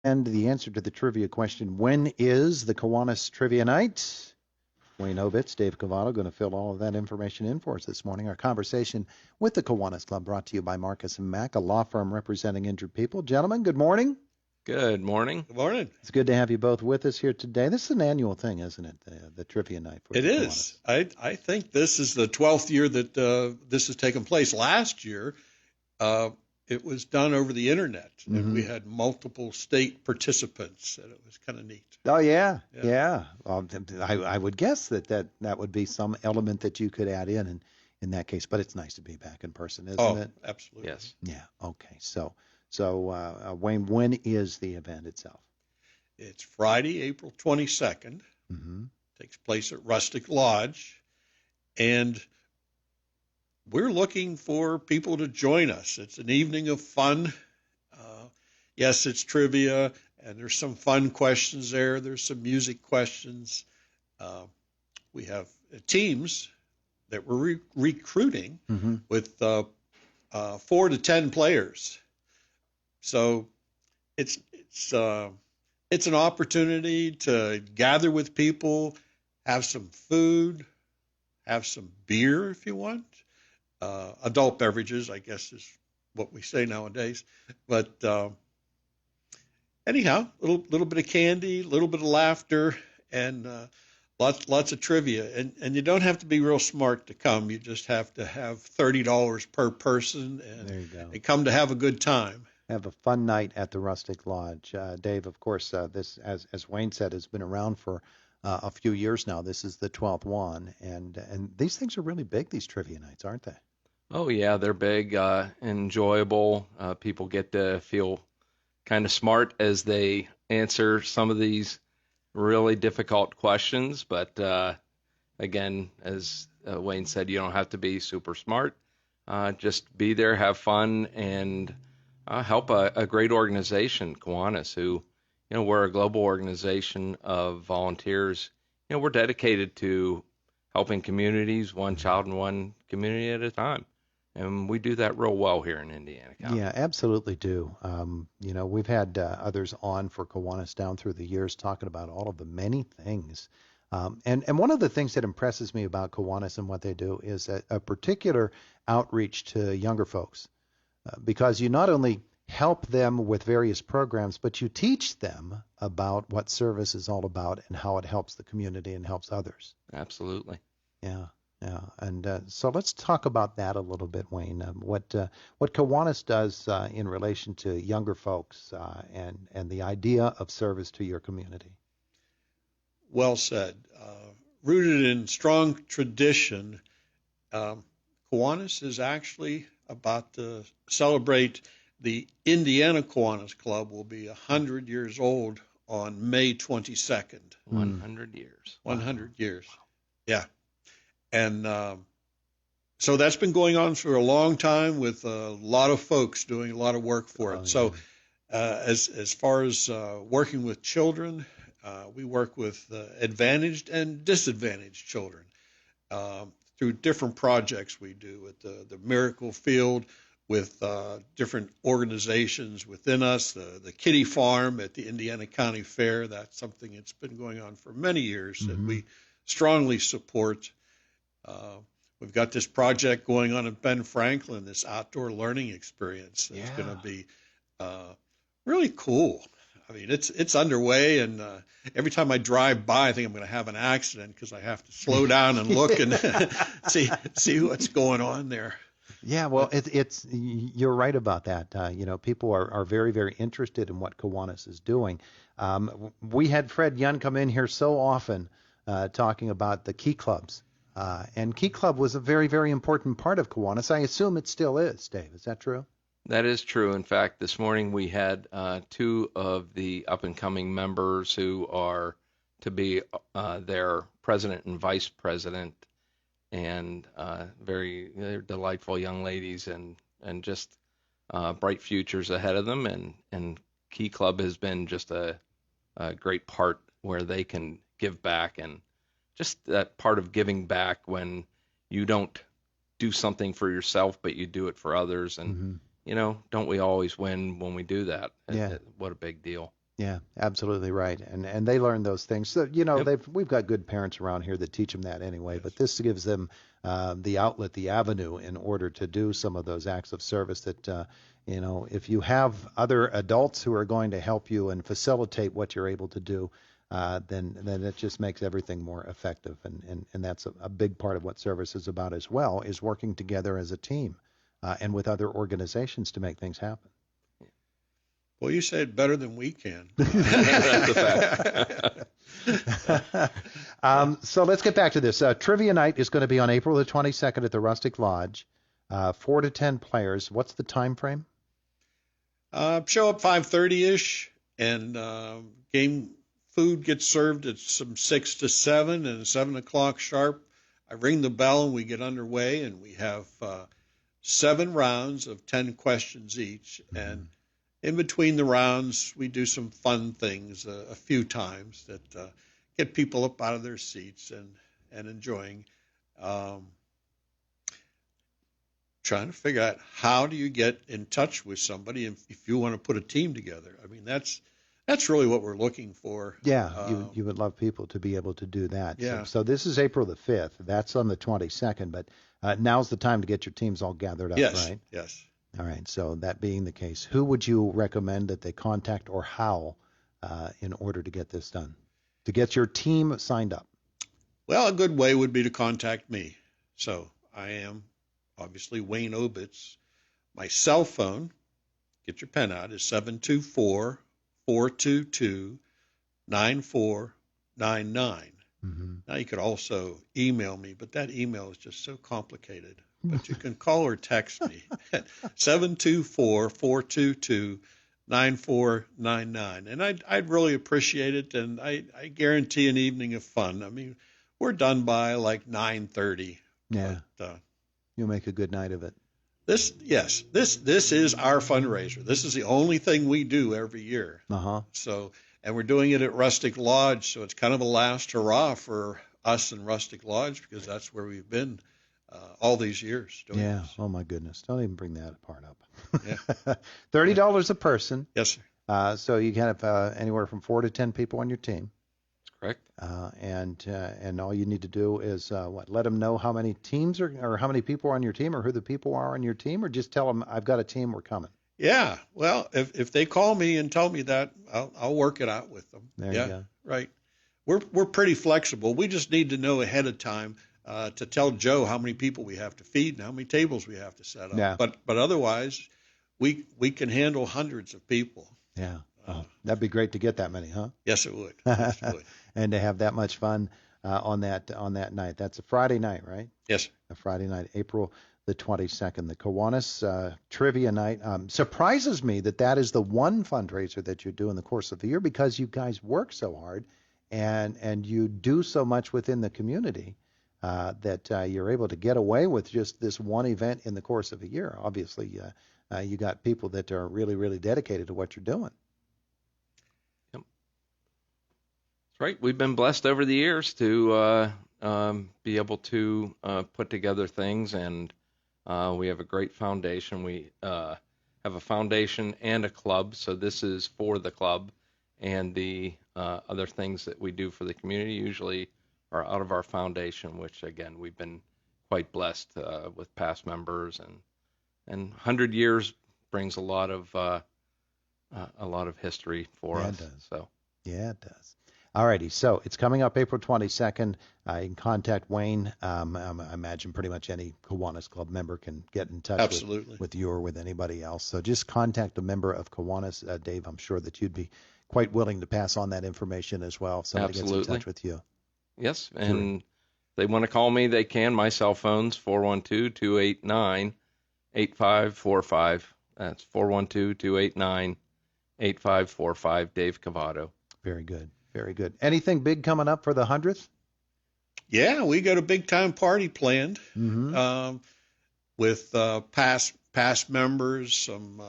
And the answer to the trivia question, when is the Kiwanis Trivia Night? Wayne Obitz, Dave Covato, going to fill all of that information in for us this morning. Our conversation with the Kiwanis Club brought to you by Marcus & Mack, a law firm representing injured people. Gentlemen, good morning. Good morning. Good morning. It's good to have you both with us here today. This is an annual thing, isn't it? The Trivia Night for It the is. Kiwanis. I think this is the 12th year that this has taken place. Last year, it was done over the internet, and we had multiple state participants, and it was kind of neat. Oh, yeah. I would guess that would be some element that you could add in that case, but it's nice to be back in person, isn't it? Absolutely. Yes. Yeah, okay. So Wayne, when is the event itself? It's Friday, April 22nd. Takes place at Rustic Lodge, and we're looking for people to join us. It's an evening of fun. Yes, it's trivia, and there's some fun questions there. There's some music questions. We have teams that we're recruiting with 4 to 10 players. So it's an opportunity to gather with people, have some food, have some beer if you want. Adult beverages, I guess, is what we say nowadays. But anyhow, a little bit of candy, a little bit of laughter, and lots of trivia. And you don't have to be real smart to come. You just have to have $30 per person, and come to have a good time. Have a fun night at the Rustic Lodge. Dave, of course, this, as Wayne said, has been around for a few years now. This is the 12th one, and these things are really big, these trivia nights, aren't they? Oh, yeah, they're big, enjoyable. People get to feel kind of smart as they answer some of these really difficult questions. But again, as Wayne said, you don't have to be super smart. Just be there, have fun, and help a great organization, Kiwanis, who, we're a global organization of volunteers. We're dedicated to helping communities, one child and one community at a time. And we do that real well here in Indiana County. Yeah, absolutely do. We've had others on for Kiwanis down through the years talking about all of the many things. And one of the things that impresses me about Kiwanis and what they do is a particular outreach to younger folks. Because you not only help them with various programs, but you teach them about what service is all about and how it helps the community and helps others. Absolutely. Yeah. And so let's talk about that a little bit, Wayne. What Kiwanis does in relation to younger folks and the idea of service to your community. Well said. Rooted in strong tradition, Kiwanis is actually about to celebrate. The Indiana Kiwanis Club will be 100 years old on May 22nd. 100 years. 100 years. Yeah. And so that's been going on for a long time with a lot of folks doing a lot of work for it. So as far as working with children, we work with advantaged and disadvantaged children through different projects we do at the Miracle Field, with different organizations within us, the Kitty Farm at the Indiana County Fair. That's something that's been going on for many years that we strongly support. We've got this project going on at Ben Franklin, this outdoor learning experience that's going to be really cool. I mean, it's underway, and every time I drive by, I think I'm going to have an accident because I have to slow down and look and see what's going on there. Yeah, well, it's you're right about that. People are very, very interested in what Kiwanis is doing. We had Fred Young come in here so often talking about the Key Clubs. And Key Club was a very, very important part of Kiwanis. I assume it still is, Dave. Is that true? That is true. In fact, this morning we had 2 of the up-and-coming members who are to be their president and vice president, and they're delightful young ladies and just bright futures ahead of them. And Key Club has been just a great part where they can give back, and just that part of giving back when you don't do something for yourself, but you do it for others. And, don't we always win when we do that? Yeah. What a big deal. Yeah, absolutely right. And they learn those things. So, Yep. we've got good parents around here that teach them that anyway, Yes. but this gives them the outlet, the avenue in order to do some of those acts of service that, if you have other adults who are going to help you and facilitate what you're able to do, then it just makes everything more effective. And that's a big part of what service is about as well, is working together as a team and with other organizations to make things happen. Well, you said better than we can. That's a fact. So let's get back to this. Trivia night is going to be on April the 22nd at the Rustic Lodge. 4 to 10 players. What's the time frame? Show up 5:30-ish, and game food gets served at some 6 to 7, and 7 o'clock sharp, I ring the bell and we get underway, and we have 7 rounds of 10 questions each. And in between the rounds, we do some fun things a few times that get people up out of their seats and enjoying. Trying to figure out how do you get in touch with somebody if you want to put a team together. I mean, that's really what we're looking for. Yeah, you would love people to be able to do that. Yeah. So this is April the 5th. That's on the 22nd, but now's the time to get your teams all gathered up, Yes, right? yes. All right, so that being the case, who would you recommend that they contact or how in order to get this done, to get your team signed up? Well, a good way would be to contact me. So I am obviously Wayne Obitz. My cell phone, get your pen out, is 724-422-9499. Now you could also email me, but that email is just so complicated. But you can call or text me at 724-422-9499. And I'd really appreciate it, and I guarantee an evening of fun. I mean, we're done by like 9:30. Yeah. But, You'll make a good night of it. this is our fundraiser. This is the only thing we do every year. Uh-huh. So, and we're doing it at Rustic Lodge, so it's kind of a last hurrah for us in Rustic Lodge because that's where we've been all these years doing Yeah. this. Oh, my goodness. Don't even bring that part up. Yeah. $30 a person. Yes, sir. So you can have anywhere from 4 to 10 people on your team. Correct. And all you need to do is let them know how many teams or how many people are on your team or who the people are on your team, or just tell them I've got a team, we're coming. Yeah. Well, if they call me and tell me that, I'll work it out with them. There yeah. you go. Right. We're pretty flexible. We just need to know ahead of time to tell Joe how many people we have to feed and how many tables we have to set up. Yeah. But otherwise, we can handle hundreds of people. Yeah. Oh, that'd be great to get that many, huh? Yes, it would. Yes, it would. And to have that much fun on that night. That's a Friday night, right? Yes. A Friday night, April the 22nd, the Kiwanis Trivia Night. Surprises me that is the one fundraiser that you do in the course of the year, because you guys work so hard and you do so much within the community that you're able to get away with just this one event in the course of a year. Obviously, you got people that are really, really dedicated to what you're doing. Right. We've been blessed over the years to be able to put together things, and we have a great foundation. We have a foundation and a club, so this is for the club, and the other things that we do for the community usually are out of our foundation, which, again, we've been quite blessed with past members, and 100 years brings a lot of history for us. It does. So. Yeah, it does. All righty, so it's coming up April 22nd. You can contact Wayne. I imagine pretty much any Kiwanis Club member can get in touch with you or with anybody else. So just contact a member of Kiwanis. Dave, I'm sure that you'd be quite willing to pass on that information as well if somebody gets in touch with you. Yes, and if they want to call me, they can. My cell phone's 412-289-8545. That's 412-289-8545, Dave Covato. Very good. Very good. Anything big coming up for the 100th? Yeah, we got a big time party planned with past members, some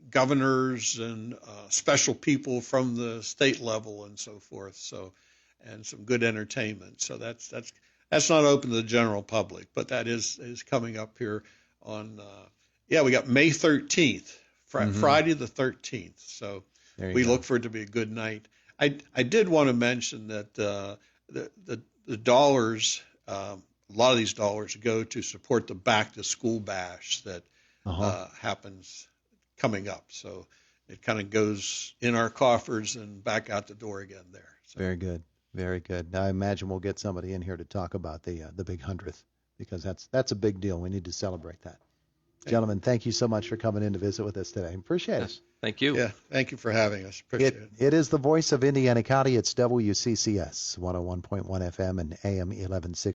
governors, and special people from the state level and so forth. So, and some good entertainment. So that's not open to the general public, but that is coming up here on. We got May 13th, Friday the 13th. So. we look for it to be a good night. I did want to mention that the dollars, a lot of these dollars go to support the back to school bash that happens coming up. So it kind of goes in our coffers and back out the door again there. So. Very good. Very good. I imagine we'll get somebody in here to talk about the big 100th, because that's a big deal. We need to celebrate that. Gentlemen, thank you so much for coming in to visit with us today. Appreciate it. Thank you. Yeah, thank you for having us. Appreciate it. It is the voice of Indiana County. It's WCCS 101.1 FM and AM 1160.